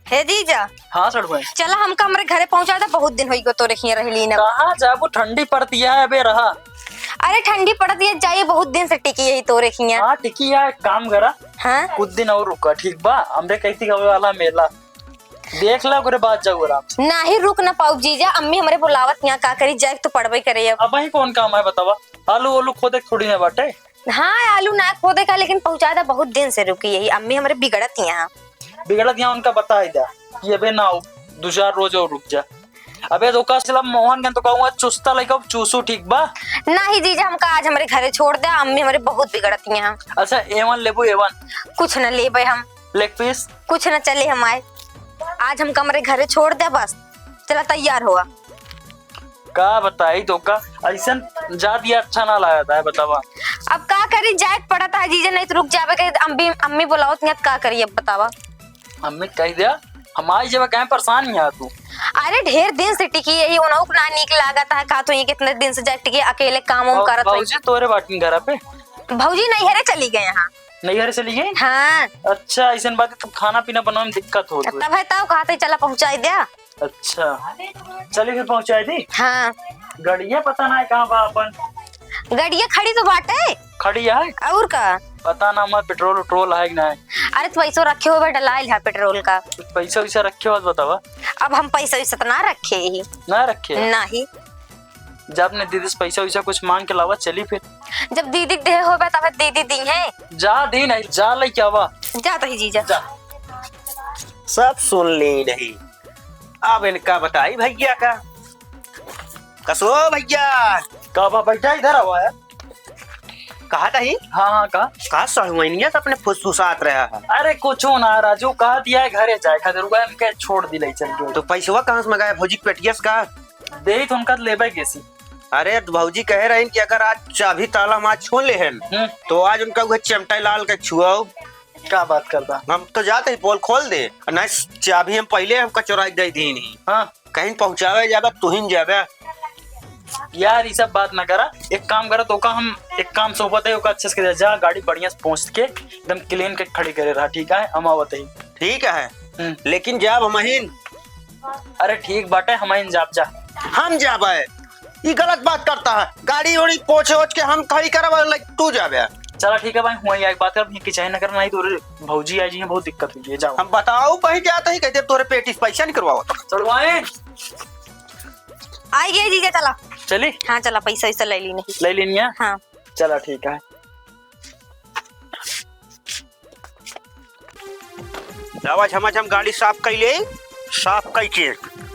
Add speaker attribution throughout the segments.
Speaker 1: हे जीजा।
Speaker 2: हाँ सड़ भाई
Speaker 1: चला हमका हमारे घरे पहुंचा दे, बहुत दिन होई गो तो रखिए रहली ना।
Speaker 2: कहाँ जाबो, ठंडी पड़ती है अबे रहा।
Speaker 1: अरे ठंडी पड़ती है, जाइए बहुत दिन से टिकी यही तो रखिए।
Speaker 2: हाँ टिकी है, एक काम करा
Speaker 1: हाँ
Speaker 2: कुछ दिन और रुका, ठीक बा। हमरे कैसी खबर वाला मेला देख ला, ओकरे बाद जाऊ आराम से।
Speaker 1: ना ही रुक ना पाऊ जीजा, अम्मी हमारे बुलावत यहाँ का करी जाए तो पड़बई करे अब।
Speaker 2: अब ही कौन काम है बतावा, आलू ओलू खोदे थोड़ी ना बाटे।
Speaker 1: हाँ आलू ना खोदे का, लेकिन पहुंचा दे, बहुत दिन से रुकी यही। अम्मी हमारे बिगड़त यहाँ
Speaker 2: बिगड़त यहाँ उनका बता ही दा कि अबे ना हो, 2-4 रोज और रुक जा। अबे धोखा सिला मोहन के तो कहूँगा चुस्ता लेके चूसू, ठीक बा।
Speaker 1: ना ही जीजा, हमका आज हमारे घरे छोड़ दे, अम्मी हमारे बहुत बिगड़त यहाँ।
Speaker 2: अच्छा A1 लेबू, A1
Speaker 1: कुछ न ले हम,
Speaker 2: लेग पीस
Speaker 1: कुछ न चले हम आए। आज हमका हमारे घरे छोड़ दे बस, चला तैयार हुआ।
Speaker 2: का बताई धोखा, ऐसा जा दिया अच्छा ना लगा था बतावा।
Speaker 1: अब का करी, जाए पड़ा था जीजा, नहीं तो रुक जावे के। अम्मी बुलाओ तो का करी अब बतावा।
Speaker 2: अम्मी कह दिया हमारी जगह कहीं परेशान नहीं आ तू।
Speaker 1: अरे ढेर दिन से टिकी यही, उनको ना नीक लागत है का, तो ये कितने दिन से जाए टिकी अकेले काम वाम करत रही।
Speaker 2: भौजी तोरे बाटी घर पे,
Speaker 1: भौजी नैहरे चली गए यहाँ।
Speaker 2: नैहर चली गई।
Speaker 1: हाँ
Speaker 2: अच्छा ऐसा बात है, तो खाना पीना बनाने में दिक्कत हो
Speaker 1: तब है, तब कहते चला पहुँचाई दिया।
Speaker 2: अच्छा चलिए फिर पहुंचाई दी।
Speaker 1: हाँ
Speaker 2: गड़िया पता ना है कहाँ बा अपन।
Speaker 1: गड़िया खड़ी तो बाटे,
Speaker 2: खड़ी है
Speaker 1: और का
Speaker 2: पता ना, मत पेट्रोल उट्रोल है कि ना है।
Speaker 1: अरे तो पैसों रखे हुए डलाइल है पेट्रोल का।
Speaker 2: कुछ पैसा वैसा रखे हो बतावा।
Speaker 1: अब हम पैसा वैसा तो ना रखे ही,
Speaker 2: ना रखे
Speaker 1: ना ही।
Speaker 2: जब अपने दीदी से पैसा वैसा कुछ मांग के लावा, चली फिर।
Speaker 1: जब दीदी दे हो तब दीदी दी है।
Speaker 2: जा दी नहीं, जा ले क्या बा,
Speaker 1: जा तो ही जीजा।
Speaker 2: जा।
Speaker 3: सब सुन ली नहीं, अब इनका बताई भैया का। कसो भैया
Speaker 2: का बा बैठा इधर हुआ है।
Speaker 3: कहा नहीं,
Speaker 2: हाँ हाँ
Speaker 3: कहा सहुनिया तो अपने फुसफुसात रहा है।
Speaker 2: अरे कुछ हो ना राजू, कहा दिया है घरे जाए खातिर, उनके छोड़ दी ले चल गए।
Speaker 3: तो पैसवा कहाँ से मंगाया भौजी पेटियस का?
Speaker 2: दे तो उनका लेबे कैसी।
Speaker 3: अरे भौजी कह रहे हैं कि अगर आज चाबी ताला हम आज छू ले हैं तो आज उनका वह चिमटा लाल का छुआओ।
Speaker 2: क्या बात करता,
Speaker 3: हम तो जाते ही पोल खोल दे ना, चाबी हम पहले हमका चुराई दे दी नहीं।
Speaker 2: हाँ
Speaker 3: कहीं पहुंचावे जाबे तू ही जाबे
Speaker 2: यार, ये सब बात ना करा। एक काम करा तो का हम एक काम सोपत है, अच्छे से जा गाड़ी बढ़िया से पहुंच के एकदम क्लीन के खड़ी करे रहा, ठीक है हम आवत ही।
Speaker 3: ठीक है लेकिन जाब हम।
Speaker 2: अरे ठीक बाटे, हम जाब जा।
Speaker 3: हम जाबे, ये गलत बात करता है। गाड़ी उड़ी पोछे ओछ के हम खड़ी करवा, तू जाबे।
Speaker 2: चला ठीक है भाई, हुआ एक बात कर, कि चाहे न करना, नहीं तो भौजी आई जी बहुत दिक्कत हुई है। जाओ
Speaker 3: हम बताओ कहीं जाते ही कहते तोरे पेटिस पैसा नहीं करवाओ।
Speaker 2: चढ़वाए
Speaker 1: आई गए जीजा, चला
Speaker 2: चली।
Speaker 1: हाँ चला, पैसा वैसा ले ली नहीं।
Speaker 2: ले लेनी है।
Speaker 1: हाँ
Speaker 2: चला ठीक है।
Speaker 3: दवा झमाझम गाड़ी साफ कैले, साफ कैके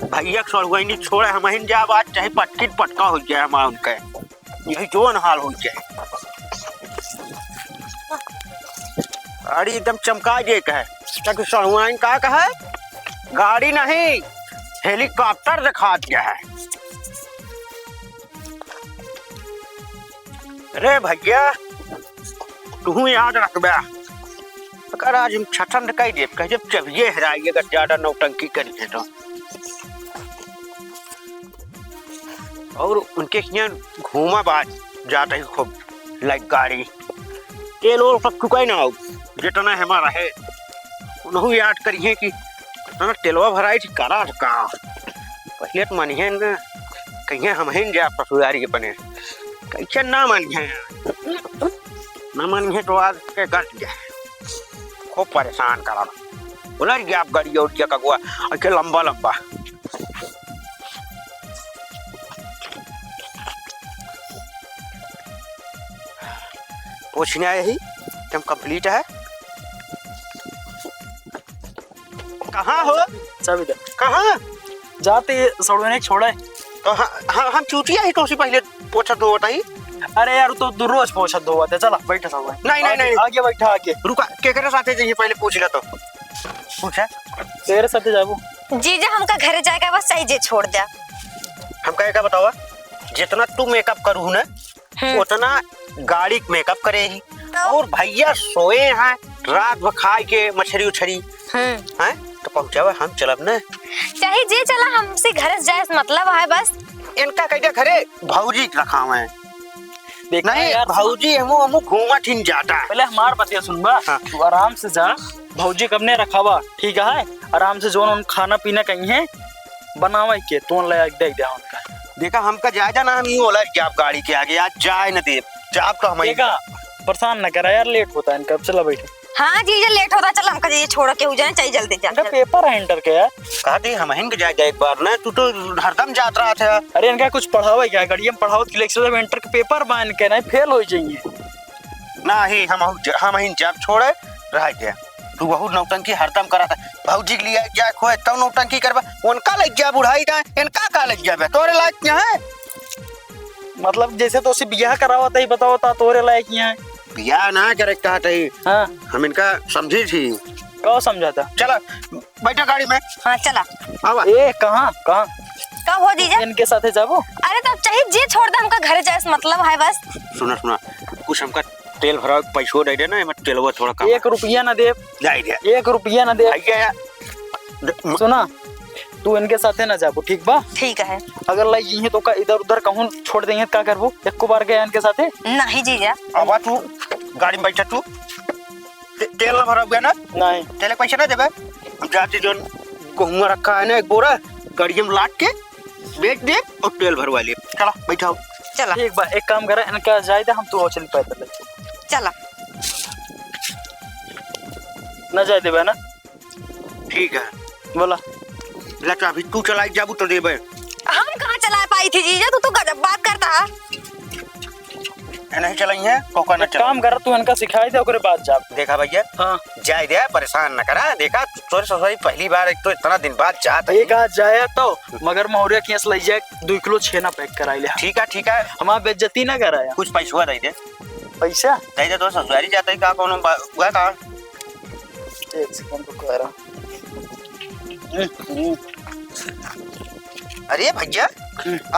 Speaker 3: भैया सड़ुआनी छोड़े हम जा बात, चाहे पटकी पटका हो जाए हमारा उनका, यही जोन हाल हो जाए। गाड़ी एकदम चमका जे है, ताकि सड़ुआनी का है गाड़ी नहीं हेलीकॉप्टर दिखा दिया है। अरे भैया तू याद रखबे, अगर आज हम छठन कह दे कह जब चबिये हराइए, अगर ज्यादा नौटंकी करिए तो। और उनके यहाँ घूमा बात जाता ही खूब लाइक गाड़ी तेल और सब चुका ना हो, जितना हमारा है उन्होंने याद करिए कि ना तेलवा भराई थी करा का। पहले तो मानिए ना कहीं हम ही जा ससुरारी अपने, कैसे ना मानिए, ना मानिए तो आज के गट गया, खूब परेशान करा। बोला कि आप गाड़ी उठ गया कगुआ अच्छे लंबा लंबा। पूछने आए ही तुम कंप्लीट है, कहाँ हो?
Speaker 2: सब इधर
Speaker 3: कहाँ
Speaker 2: जाते सड़ुआने छोड़े
Speaker 3: तो हम चूटिया ही तो उसी पहले पोछा दो बताई।
Speaker 2: अरे यार तो रोज पहुंचा दो बातें। चला बैठा सब।
Speaker 3: नहीं
Speaker 2: आगे बैठा, आगे
Speaker 3: रुका के करे साथे जाइए, पहले पूछ ले तो पूछा
Speaker 2: तेरे साथ जाबू।
Speaker 1: जीजा हमका घरे जाएगा बस, चाहिए छोड़ दिया।
Speaker 3: हम क्या बतावा, जितना तू मेकअप करू ना उतना गाड़ी मेकअप करे ही। और भैया सोए हैं रात भर खाए के मछली उछली हैं, तो पहुंचावा हम चलब न,
Speaker 1: चाहे जे चला, हमसे घर जाए मतलब है बस।
Speaker 3: इनका कह घरे भौजी रखा है नहीं, भौजी हमू घूमा ठीन जाता है।
Speaker 2: पहले हमार बतिया सुनबा।
Speaker 3: हाँ।
Speaker 2: तू आराम से जा, भौजी कबने रखावा ठीक है आराम से जोन उन खाना पीना कहीं है बनावा के तो ले देख दे उनका
Speaker 3: देखा हमका जायजा ना हम यूं होला कि आप गाड़ी के आगे आज जाए न दे जाप तो हम
Speaker 2: देखा परेशान न करा यार लेट होता है इनका चला बैठे
Speaker 1: हाँ जीजा लेट होता चल हमका जीजा छोड़ के हो जाए चाहिए जल्दी जा
Speaker 2: इनका पेपर है इंटर के यार
Speaker 3: कहा दी हम हिंग जाए एक बार ना तू तो हरदम जात रहा था।
Speaker 2: अरे इनका कुछ पढ़ावा क्या गड़िया पढ़ाओ के लिए इंटर के पेपर बांध के नहीं फेल हो जाइए
Speaker 3: ना ही हम हिंग जाप छोड़े रह गया तू बहुत नौटंकी हरदम करा था भौजी के लिए क्या खोए तब नौटंकी करबा उनका लग गया बुढ़ाई का इनका का लग गया तोरे लायक क्या है
Speaker 2: मतलब जैसे तो उसे बियाह करावा था ही बताओ था तोरे लायक यहाँ है
Speaker 3: बियाह ना करे कहते ही
Speaker 2: हाँ
Speaker 3: हम इनका समझी थी
Speaker 2: कहो समझाता
Speaker 3: चला बैठा गाड़ी में
Speaker 1: हाँ चला
Speaker 3: आवा
Speaker 2: ए कहाँ कहाँ
Speaker 1: कब हो जीजा
Speaker 2: इनके साथ जाबो
Speaker 1: अरे तब चाहिए जे छोड़ दे हमका घर जाए मतलब है बस
Speaker 3: सुना कुछ हमका तेल भरा पैसो दे देना मैं तेलवा थोड़ा कम
Speaker 2: 1 रुपया न दे
Speaker 3: जाई दे
Speaker 2: 1 रुपया न दे
Speaker 3: आइए
Speaker 2: सुना तू इनके साथे ना जाबो ठीक बा
Speaker 1: ठीक है
Speaker 2: अगर लाई ये तो का इधर उधर कहूं छोड़ देंगे क्या करबो एक बार गया इनके साथे
Speaker 1: नहीं जीजा
Speaker 3: अब तू गाड़ी में बैठा तू तेल ना भरा हुआ ना
Speaker 2: नहीं
Speaker 3: तेल पैसा ना देबे हम जाते जो गेहूं रखा है ना एक बोरा गाड़ी में लाद के बेच दे और तेल भरवा ले चला बैठाओ
Speaker 1: चला
Speaker 2: ठीक बा एक काम करा इनका जाए दे हम तो चल पैदल
Speaker 1: चला
Speaker 2: न जाए देबे ना
Speaker 3: ठीक है
Speaker 2: बोला
Speaker 3: लटा अभी तू चलाई जाबू तो देबे
Speaker 1: हम कहाँ चला पाई थी जीजा तू तो गजब बात करता है
Speaker 3: नहीं चलाई है कोका ना
Speaker 2: एक काम कर तू इनका सिखाई दे ओकरे बाद जा
Speaker 3: देखा भैया
Speaker 2: हाँ
Speaker 3: जाए दे परेशान न करा देखा तोरे ससुराली पहली बार एक तो इतना दिन बाद जात है
Speaker 2: एक आज जाए तो मगर मौर्य केस लई जाए 2 किलो छेना पैक कराई ले
Speaker 3: ठीक है
Speaker 2: हमारा बेइज्जती ना कराया
Speaker 3: कुछ पैसा दे दे
Speaker 2: पैसा
Speaker 3: तो ससुराली जाता है का कोनो हुआ था
Speaker 2: 1 सेकंड रुक रहा
Speaker 3: अरे भैया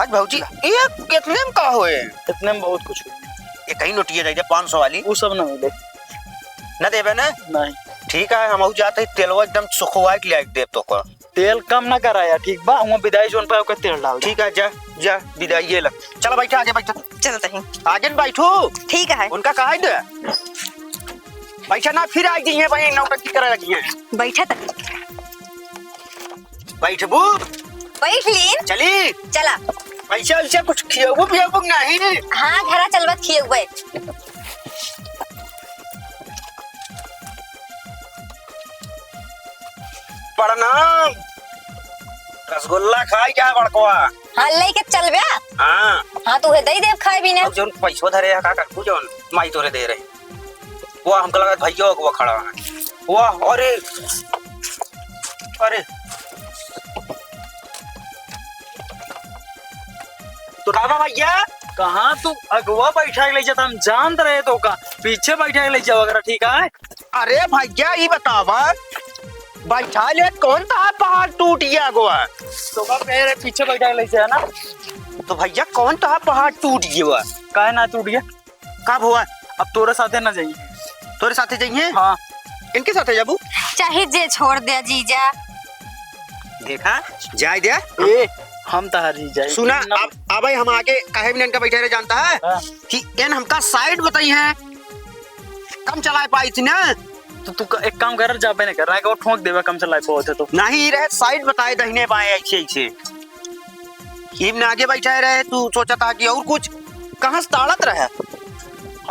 Speaker 3: आज भौजी ये कितने में का होए
Speaker 2: इतने में बहुत कुछ हुई।
Speaker 3: ये कहीं नोटिया दे दे 500 वाली
Speaker 2: वो सब ना मिले
Speaker 3: न देबे ना
Speaker 2: नहीं
Speaker 3: ठीक है हम जाते ही तेलवा एकदम सुखवा के ले देब तो को
Speaker 2: तेल कम ना कराया ठीक बा वहाँ विदाई जोन पे ओके तेल डाल
Speaker 3: ठीक है जा विदाई ये लग चलो बैठा आगे बैठा
Speaker 1: चलते हैं
Speaker 3: आगे बैठो
Speaker 1: ठीक है
Speaker 3: उनका कहा दे बैठा ना फिर आ गई है भाई नौटंकी करे लगी है
Speaker 1: बैठा तक
Speaker 3: बैठबू
Speaker 1: बैठ लीन
Speaker 3: चली
Speaker 1: चला
Speaker 3: पैसा वैसा कुछ खियाबू पियाबू नहीं
Speaker 1: हाँ घरा चलबत किए हुए
Speaker 3: प्रणाम रसगुल्ला खाई क्या बड़कवा
Speaker 1: हाँ लेके चल बया
Speaker 3: हाँ
Speaker 1: हाँ तू है दई देव खाए भी ना
Speaker 3: जो पैसो धरे है का कर जोन माई तोरे दे रही वो हमको लगा भैया वो खड़ा है वाह अरे तो रामा भैया
Speaker 2: कहाँ तू अगवा बैठा ले जाता हम जान रहे तो का पीछे बैठा ले जाओ अगर ठीक है
Speaker 3: अरे भैया ये बतावा बैठा ले कौन था पहाड़ टूट गया गोवा
Speaker 2: तो का मेरे पीछे बैठा ले जाए ना
Speaker 3: तो भैया कौन था पहाड़ टूट गया
Speaker 2: काहे ना टूट गया
Speaker 3: कब हुआ
Speaker 2: अब तोरे साथे ना जाइए
Speaker 3: तोरे साथे जाइए
Speaker 2: हाँ
Speaker 3: इनके साथे जाबू
Speaker 1: चाहे जे छोड़ दे जीजा
Speaker 3: देखा जाए दे
Speaker 2: ए हम तहारी जाए
Speaker 3: सुना अब हम आगे काहे भी इनका बैठे रहे जानता है
Speaker 2: हाँ।
Speaker 3: कि इन हमका साइड बताई है कम चला पाई थी ना
Speaker 2: तो तू एक काम कर जाबे नहीं कर रहा है वो ठोक देवा कम चलाए बहुत है तो
Speaker 3: नहीं रहे साइड बताए दहीने बाएं ऐसे हिम ने आगे बैठा रहे तू सोचा था कि और कुछ कहाँ से ताड़त रहे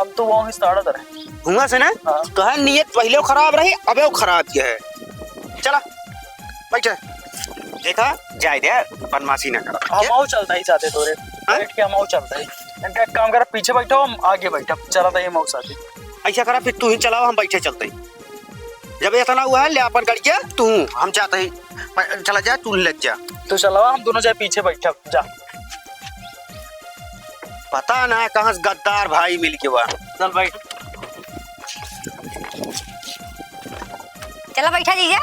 Speaker 2: हम तो वहाँ ही ताड़त रहे
Speaker 3: हुआ से ना
Speaker 2: हाँ।
Speaker 3: तो है नियत पहले खराब रही अब वो खराब किया है चला बैठे देखा जाए दे बदमाशी ना कर
Speaker 2: हम आओ चलता ही चाहते तोरे बैठ के हम आओ चलता ही इनका एक काम करा पीछे बैठो हम आगे बैठा चला था ये मऊ साथी
Speaker 3: ऐसा करा फिर तू ही चलाओ हम बैठे चलते जब ऐसा ना हुआ है ले अपन कर तू हम चाहते ही चला जा तू लग जा
Speaker 2: तो चलावा हम दोनों जाए पीछे बैठा जा
Speaker 3: पता ना कहाँ से गद्दार भाई मिल के हुआ
Speaker 2: चल बैठ
Speaker 1: चला बैठा जीजा